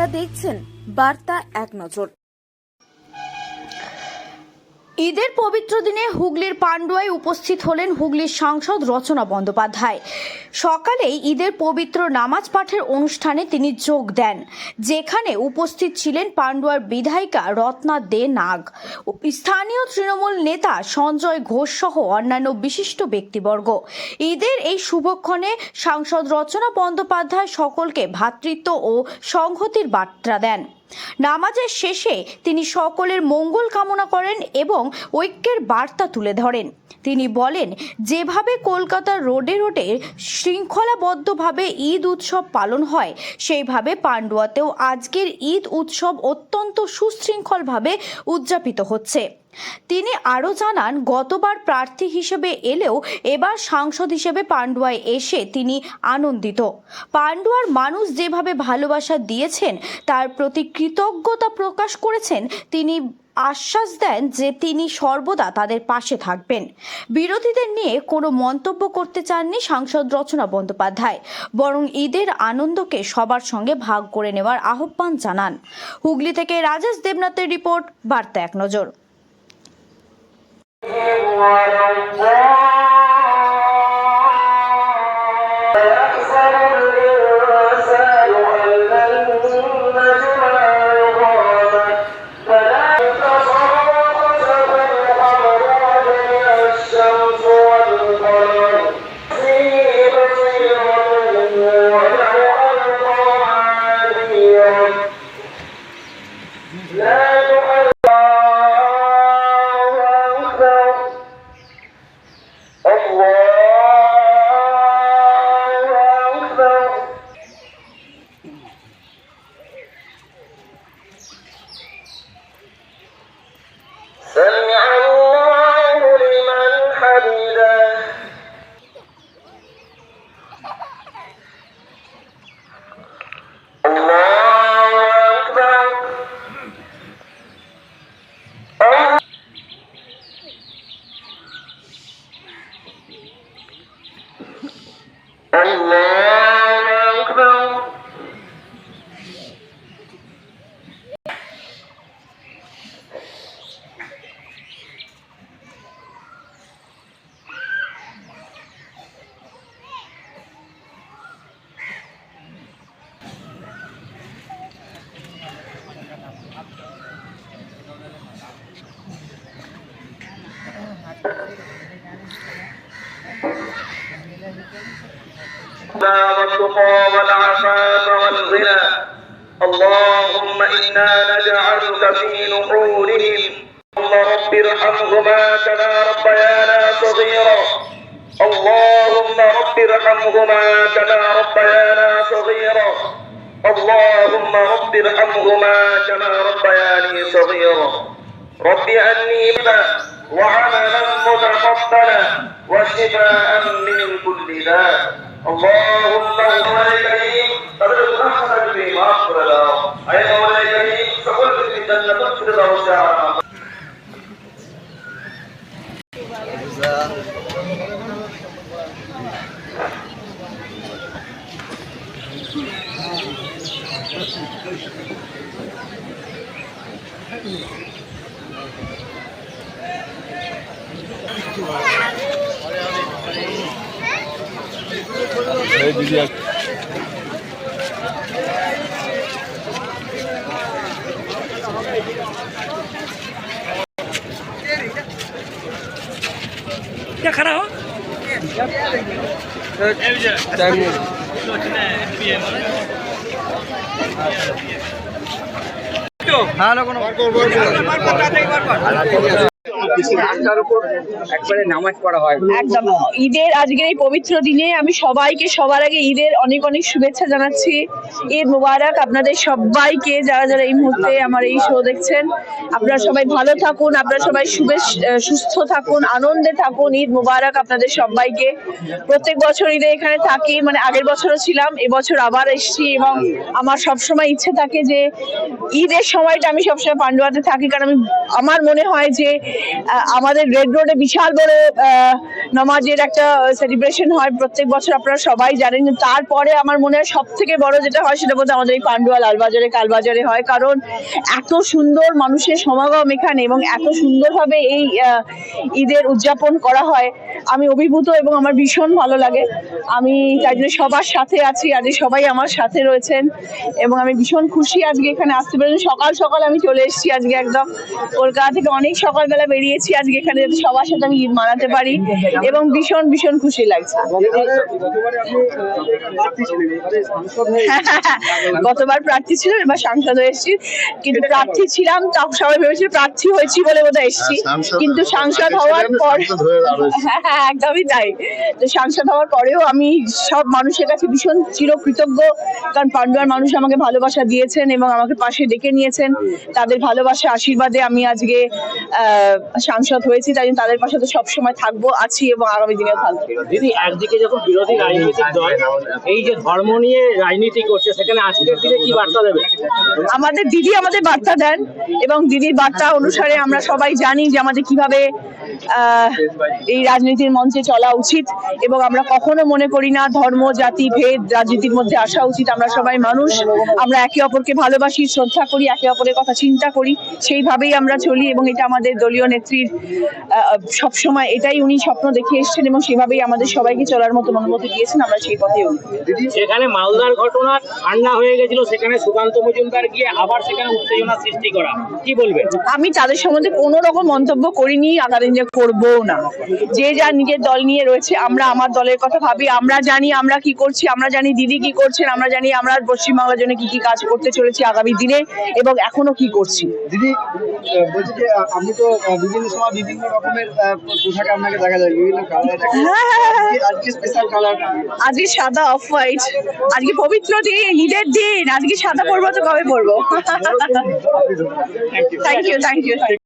আপনারা দেখছেন বার্তা এক নজর। ঈদের পবিত্র দিনে হুগলির পান্ডুয়ায় উপস্থিত হলেন হুগলির সাংসদ রচনা বন্দ্যোপাধ্যায়। সকালেই ঈদের পবিত্র নামাজ পাঠের অনুষ্ঠানে তিনি যোগ দেন, যেখানে উপস্থিত ছিলেন পান্ডুয়ার বিধায়িকা রত্না দে নাগ, স্থানীয় তৃণমূল নেতা সঞ্জয় ঘোষ সহ অন্যান্য বিশিষ্ট ব্যক্তিবর্গ। ঈদের এই শুভক্ষণে সাংসদ রচনা বন্দ্যোপাধ্যায় সকলকে ভ্রাতৃত্ব ও সংহতির বার্তা দেন। নামাজের শেষে তিনি সকলের মঙ্গল কামনা করেন এবং ঐক্যের বার্তা তুলে ধরেন। তিনি বলেন, যেভাবে কলকাতার রোডে রোডে শৃঙ্খলাবদ্ধভাবে ঈদ উৎসব পালন হয়, সেইভাবে পান্ডুয়াতেও আজকের ঈদ উৎসব অত্যন্ত সুশৃঙ্খলভাবে উদযাপিত হচ্ছে। তিনি আরও জানান, গতবার প্রার্থী হিসেবে এলেও এবার সাংসদ হিসেবে পান্ডুয়ায় এসে তিনি আনন্দিত। পান্ডুয়ার মানুষ যেভাবে ভালোবাসা দিয়েছেন তার প্রতি কৃতজ্ঞতা প্রকাশ করেছেন। তিনি আশ্বাস দেন যে তিনি সর্বদা তাদের পাশে থাকবেন। বিরোধীদের নিয়ে কোনো মন্তব্য করতে চাননি সাংসদ রচনা বন্দ্যোপাধ্যায়, বরং ঈদের আনন্দকে সবার সঙ্গে ভাগ করে নেওয়ার আহ্বান জানান। হুগলি থেকে রাজেশ দেবনাথের রিপোর্ট, বার্তা এক নজর। والتقى والعفاف والغنى اللهم إنا نجعلك في نحورهم اللهم رب ارحمهما كما ربيانا صغيرا اللهم رب ارحمهما كما ربيانا صغيرا اللهم رب ارحمهما كما ربياني صغيرا رب أني وعملا متقبلا وشفاء من كل داء اللهم مولاي الكريم قبل الرحمة بما أغفر له أي مولاي الكريم فقل في الجنة الفردوس क्या खड़ा हो একদম ঈদের আজকের এই পবিত্র দিনে আমি সবাইকে সবার আগে ঈদের অনেক অনেক শুভেচ্ছা জানাচ্ছি। ঈদ মুবারক আপনাদের সবাইকে, যারা যারা এই মুহূর্তে আমার এই শো দেখছেন। আপনারা সবাই ভালো থাকুন, আপনারা সবাই সুস্থ থাকুন, আনন্দে থাকুন। ঈদ মুবারক আপনাদের সবাইকে। প্রত্যেক বছর ঈদে এখানে থাকি, মানে আগের বছরও ছিলাম, এবছর আবার এসেছি এবং আমার সবসময় ইচ্ছে থাকে যে ঈদের সময়টা আমি সবসময় পান্ডুয়াতে থাকি, কারণ আমার মনে হয় যে আমাদের রেড রোডে বিশাল বড় নামাজের একটা সেলিব্রেশন হয় প্রত্যেক বছর, আপনারা সবাই জানেন। তারপরে আমার মনে হয় সব থেকে বড় যেটা হয় সেটা বলতে আমাদের এই পান্ডুয়া লালবাজারে কালবাজারে হয়, কারণ এত সুন্দর মানুষের সমাগম এখানে এবং এত সুন্দরভাবে এই ঈদের উদযাপন করা হয়। আমি অভিভূত এবং আমার ভীষণ ভালো লাগে। আমি তাই জন্য সবার সাথে আছি, আজ সবাই আমার সাথে রয়েছেন এবং আমি ভীষণ খুশি আজকে এখানে আসতে পেরেছি। সকাল সকাল আমি চলে এসেছি আজকে, একদম কলকাতা থেকে অনেক সকালবেলা বেরিয়েছি আজকে এখানে যাতে সবার সাথে আমি ঈদ মানাতে পারি এবং ভীষণ ভীষণ খুশি লাগছে। গতবার প্রার্থী ছিলাম, এবার সাংসদ হয়ে এসেছি। কিন্তু প্রার্থী ছিলাম তাও সবাই ভেবেছিল প্রার্থী হয়েছি বলে বোধহয় এসেছি, কিন্তু সাংসদ হওয়ার পর একদমই তাই। তো সাংসদ হওয়ার পরেও আমি সব মানুষের কাছে ভীষণ চিরকৃতজ্ঞ, কারণ পান্ডুয়ার মানুষ আমাকে ভালোবাসা দিয়েছেন এবং আমাকে পাশে ডেকে নিয়েছেন। তাদের ভালোবাসা আশীর্বাদে আমি আজকে সাংসদ হয়েছি, তাই জন্য তাদের পাশে তো সবসময় থাকবো, আছি এবং আগামী দিনেও থাকবো। দিদি, একদিকে যখন বিরোধী রাজনৈতিক দল এই যে ধর্ম নিয়ে রাজনীতি করছে, সেখানে আজকের দিনে কি বার্তা দেবে? আমাদের দিদি আমাদের বার্তা দেন এবং দিদির বার্তা অনুসারে আমরা সবাই জানি যে আমাদের কিভাবে এই রাজনীতির মঞ্চে চলা উচিত এবং আমরা কখনো মনে করি না ধর্ম জাতি ভেদ রাজনীতির মধ্যে আসা উচিত। আমরা সবাই মানুষ, আমরা একে অপরকে ভালোবাসি, শ্রদ্ধা করি, একে অপরের কথা চিন্তা করি, সেইভাবেই আমরা চলি এবং এটা আমাদের দলীয় নেত্রীর সবসময় এটাই উনি স্বপ্ন দেখে এসেছেন এবং সেভাবেই আমাদের সবাইকে চলার মতো অনুমতি দিয়েছেন, আমরা সেই পথেই। সেখানে মালদার ঘটনা ঠান্ডা হয়ে গেছিল, সেখানে সুকান্ত মজুমদার গিয়ে আবার সেখানে উত্তেজনা সৃষ্টি করা, কি বলবেন? আমি তাদের সম্বন্ধে কোনো রকম মন্তব্য করিনি, আগামী দিনে করবো না। যে যার নিজের দল নিয়ে রয়েছে, আমরা আমার দলের কথা ভাবি, আমরা জানি আমরা কি করছি, আমরা জানি দিদি কি করছেন, আমরা জানি আমরা পশ্চিমবাংলার জন্য কি কি কাজ করতে চলেছি আগামী দিনে এবং এখনো কি করছি। দিদি, বলছি যে আপনি তো বিভিন্ন সময় বিভিন্ন রকমের পোশাকে আপনাকে দেখা যায়, বিভিন্ন কালার দেখা যায়, আজকে স্পেশাল কালার, আজকে সাদা অফ হোয়াইট, আজকে পবিত্র দিন, ঈদের দিন, আজকে সাদা পরবো তো কবে পরবো। Thank you.